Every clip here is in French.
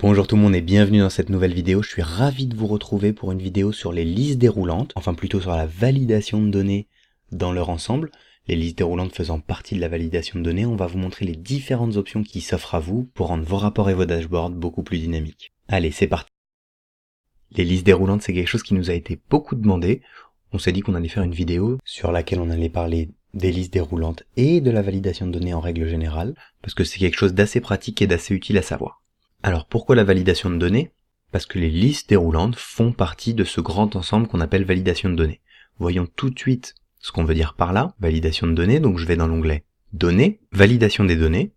Bonjour tout le monde et bienvenue dans cette nouvelle vidéo. Je suis ravi de vous retrouver pour une vidéo sur les listes déroulantes, enfin plutôt sur la validation de données dans leur ensemble. Les listes déroulantes faisant partie de la validation de données, on va vous montrer les différentes options qui s'offrent à vous pour rendre vos rapports et vos dashboards beaucoup plus dynamiques. Allez, c'est parti. Les listes déroulantes, c'est quelque chose qui nous a été beaucoup demandé. On s'est dit qu'on allait faire une vidéo sur laquelle on allait parler des listes déroulantes et de la validation de données en règle générale, parce que c'est quelque chose d'assez pratique et d'assez utile à savoir. Alors pourquoi la validation de données? Parce que les listes déroulantes font partie de ce grand ensemble qu'on appelle validation de données. Voyons tout de suite ce qu'on veut dire par là, validation de données. Donc je vais dans l'onglet Données, validation des données.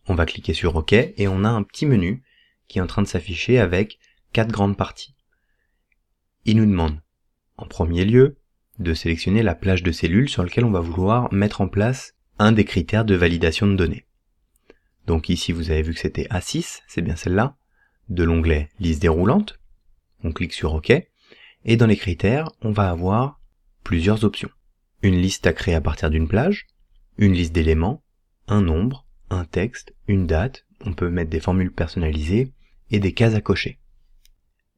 On va cliquer sur OK et on a un petit menu qui est en train de s'afficher avec 4 grandes parties. Il nous demande en premier lieu de sélectionner la plage de cellules sur laquelle on va vouloir mettre en place un des critères de validation de données. Donc ici, vous avez vu que c'était A6, c'est bien celle-là, de l'onglet liste déroulante. On clique sur OK. Et dans les critères, on va avoir plusieurs options. Une liste à créer à partir d'une plage, une liste d'éléments, un nombre, un texte, une date, on peut mettre des formules personnalisées et des cases à cocher.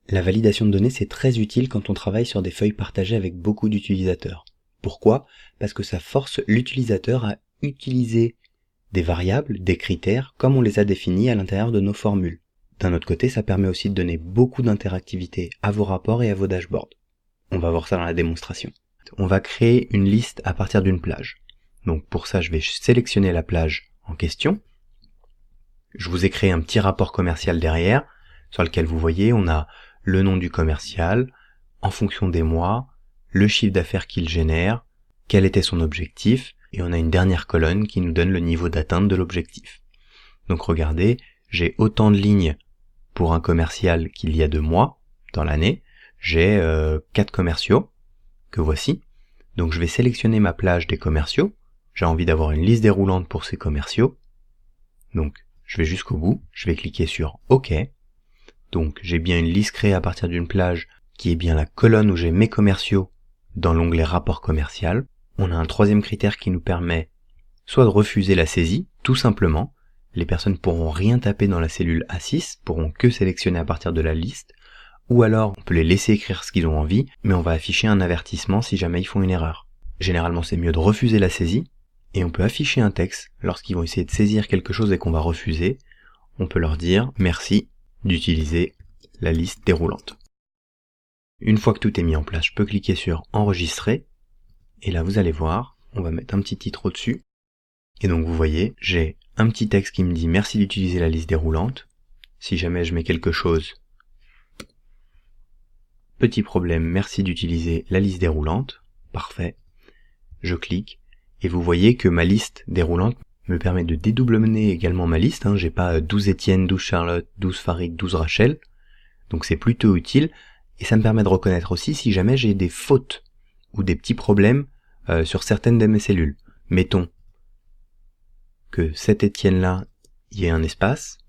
La validation de données, c'est très utile quand on travaille sur des feuilles partagées avec beaucoup d'utilisateurs. Pourquoi? Parce que ça force l'utilisateur à utiliser des variables, des critères, comme on les a définis à l'intérieur de nos formules. D'un autre côté, ça permet aussi de donner beaucoup d'interactivité à vos rapports et à vos dashboards. On va voir ça dans la démonstration. On va créer une liste à partir d'une plage. Donc pour ça, je vais sélectionner la plage en question. Je vous ai créé un petit rapport commercial derrière, sur lequel vous voyez, on a le nom du commercial, en fonction des mois, le chiffre d'affaires qu'il génère, quel était son objectif, et on a une dernière colonne qui nous donne le niveau d'atteinte de l'objectif. Donc regardez, j'ai autant de lignes pour un commercial qu'il y a de mois dans l'année. J'ai 4 commerciaux que voici. Donc je vais sélectionner ma plage des commerciaux. J'ai envie d'avoir une liste déroulante pour ces commerciaux. Donc je vais jusqu'au bout. Je vais cliquer sur OK. Donc j'ai bien une liste créée à partir d'une plage qui est bien la colonne où j'ai mes commerciaux dans l'onglet rapport commercial. On a un troisième critère qui nous permet soit de refuser la saisie, tout simplement. Les personnes pourront rien taper dans la cellule A6, pourront que sélectionner à partir de la liste, ou alors on peut les laisser écrire ce qu'ils ont envie, mais on va afficher un avertissement si jamais ils font une erreur. Généralement c'est mieux de refuser la saisie, et on peut afficher un texte lorsqu'ils vont essayer de saisir quelque chose et qu'on va refuser. On peut leur dire merci d'utiliser la liste déroulante. Une fois que tout est mis en place, je peux cliquer sur enregistrer. Et là, vous allez voir, on va mettre un petit titre au-dessus. Et donc, vous voyez, j'ai un petit texte qui me dit « Merci d'utiliser la liste déroulante ». Si jamais je mets quelque chose, petit problème, merci d'utiliser la liste déroulante. Parfait. Je clique. Et vous voyez que ma liste déroulante me permet de dédoublonner également ma liste. J'ai pas 12 Étienne, 12 Charlotte, 12 Farid, 12 Rachel. Donc, c'est plutôt utile. Et ça me permet de reconnaître aussi si jamais j'ai des fautes ou des petits problèmes sur certaines de mes cellules. Mettons que cet Étienne-là, il y ait un espace,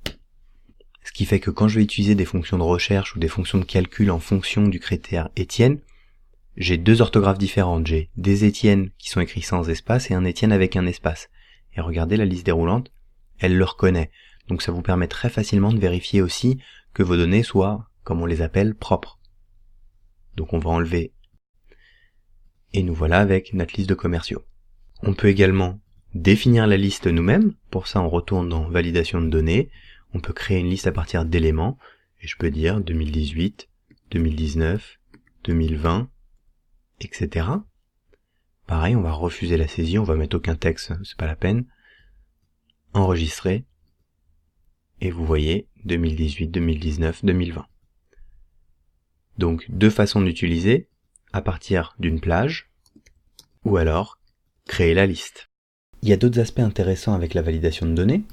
ce qui fait que quand je vais utiliser des fonctions de recherche ou des fonctions de calcul en fonction du critère Étienne, j'ai deux orthographes différentes. J'ai des Étienne qui sont écrits sans espace et un Étienne avec un espace. Et regardez la liste déroulante, elle le reconnaît. Donc ça vous permet très facilement de vérifier aussi que vos données soient, comme on les appelle, propres. Donc on va enlever. Et nous voilà avec notre liste de commerciaux. On peut également définir la liste nous-mêmes. Pour ça, on retourne dans validation de données. On peut créer une liste à partir d'éléments. Et je peux dire 2018, 2019, 2020, etc. Pareil, on va refuser la saisie. On va mettre aucun texte, c'est pas la peine. Enregistrer. Et vous voyez 2018, 2019, 2020. Donc, deux façons d'utiliser. À partir d'une plage, ou alors créer la liste. Il y a d'autres aspects intéressants avec la validation de données.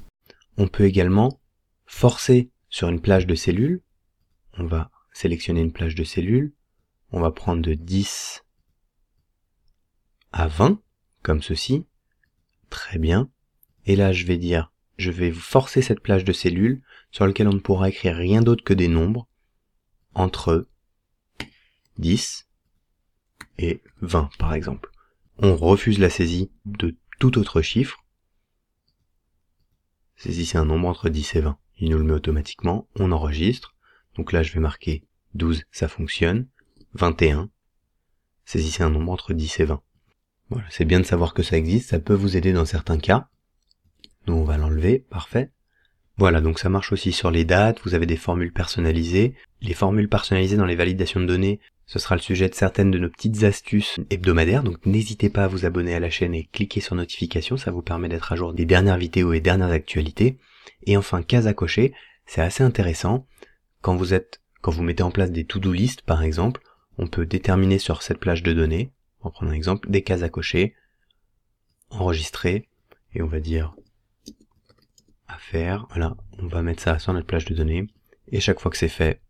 On peut également forcer sur une plage de cellules. On va sélectionner une plage de cellules. On va prendre de 10 à 20, comme ceci. Très bien. Et là, je vais dire, je vais forcer cette plage de cellules sur laquelle on ne pourra écrire rien d'autre que des nombres entre 10 et 20 par exemple. On refuse la saisie de tout autre chiffre. Saisissez un nombre entre 10 et 20. il nous le met automatiquement, on enregistre. Donc là, je vais marquer 12, ça fonctionne, 21, saisissez un nombre entre 10 et 20. Voilà, c'est bien de savoir que ça existe, ça peut vous aider dans certains cas. Nous, on va l'enlever, parfait. Voilà, donc ça marche aussi sur les dates, vous avez des formules personnalisées. Les formules personnalisées dans les validations de données, ce sera le sujet de certaines de nos petites astuces hebdomadaires, donc n'hésitez pas à vous abonner à la chaîne et cliquer sur notification, ça vous permet d'être à jour des dernières vidéos et dernières actualités. Et enfin, case à cocher, c'est assez intéressant. Quand vous mettez en place des to-do list, par exemple, on peut déterminer sur cette plage de données, on va prendre un exemple, des cases à cocher, enregistrer, et on va dire à faire, voilà, on va mettre ça sur notre plage de données, et chaque fois que c'est fait,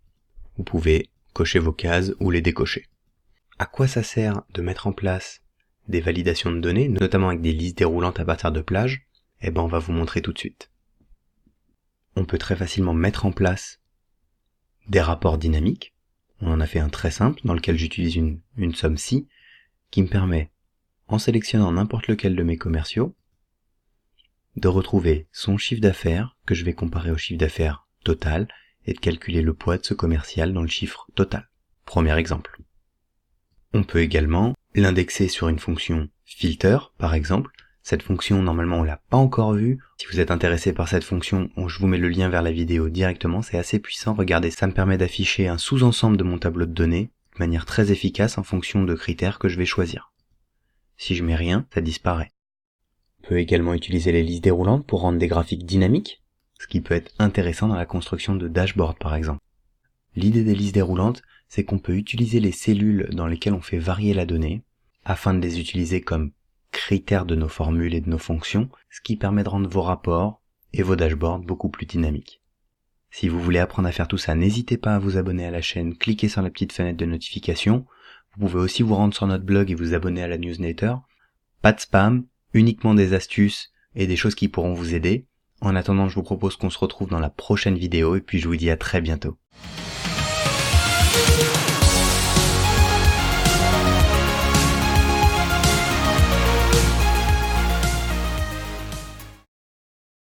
vous pouvez cocher vos cases ou les décocher. À quoi ça sert de mettre en place des validations de données, notamment avec des listes déroulantes à partir de plages? Eh ben, on va vous montrer tout de suite. On peut très facilement mettre en place des rapports dynamiques. On en a fait un très simple dans lequel j'utilise une somme ci qui me permet, en sélectionnant n'importe lequel de mes commerciaux, de retrouver son chiffre d'affaires que je vais comparer au chiffre d'affaires total et de calculer le poids de ce commercial dans le chiffre total. Premier exemple. On peut également l'indexer sur une fonction filter, par exemple. Cette fonction, normalement, on l'a pas encore vue. Si vous êtes intéressé par cette fonction, je vous mets le lien vers la vidéo directement. C'est assez puissant. Regardez, ça me permet d'afficher un sous-ensemble de mon tableau de données de manière très efficace en fonction de critères que je vais choisir. Si je mets rien, ça disparaît. On peut également utiliser les listes déroulantes pour rendre des graphiques dynamiques, ce qui peut être intéressant dans la construction de dashboards, par exemple. L'idée des listes déroulantes, c'est qu'on peut utiliser les cellules dans lesquelles on fait varier la donnée afin de les utiliser comme critères de nos formules et de nos fonctions, ce qui permet de rendre vos rapports et vos dashboards beaucoup plus dynamiques. Si vous voulez apprendre à faire tout ça, n'hésitez pas à vous abonner à la chaîne, cliquez sur la petite fenêtre de notification. Vous pouvez aussi vous rendre sur notre blog et vous abonner à la newsletter. Pas de spam, uniquement des astuces et des choses qui pourront vous aider. En attendant, je vous propose qu'on se retrouve dans la prochaine vidéo et puis je vous dis à très bientôt.